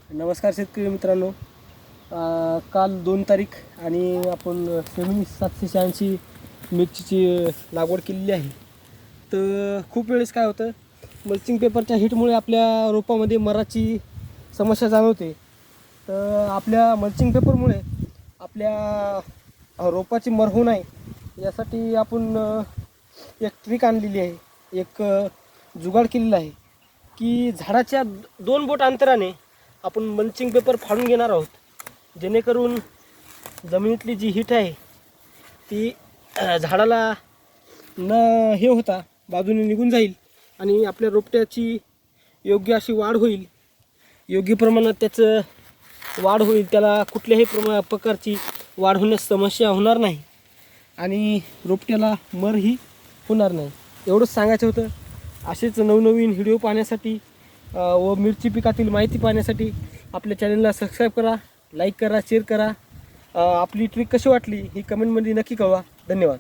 नमस्कार शेतकरी मित्रांनो. काल 2 तारीख आणि आपण फेमिनिस्ट 786 मिरचीची लागवड केलेली आहे. तर खूप वेळेस काय होतं, मल्चिंग पेपरच्या हिटमुळे आपल्या रोपामध्ये मराची समस्या जाणवते. तर आपल्या मल्चिंग पेपरमुळे आपल्या रोपाची मर होऊ नये यासाठी आपण एक ट्रिक आणलेली आहे, एक जुगाड केलेला आहे की झाडाच्या 2 बोट अंतराने आपण मल्चिंग पेपर फाडून घेणार आहोत, जेणेकरून जमिनीतली जी हीट आहे ती झाडाला न हे होता बाजूने निघून जाईल आणि आपल्या रोपट्याची योग्य अशी वाढ होईल, योग्य प्रमाणात त्याचं वाढ होईल, त्याला कुठल्याही प्रकारची वाढ होण्यास समस्या होणार नाही आणि रोपट्याला मरही होणार नाही. एवढंच सांगायचं होतं. असेच नवनवीन व्हिडिओ पाहण्यासाठी व मिरची पिकातील माहिती पाहण्यासाठी आपल्या चॅनलला सबस्क्राईब करा, लाईक करा, शेअर करा. आपली ट्रिक कशी वाटली ही कमेंटमध्ये नक्की कळवा. धन्यवाद.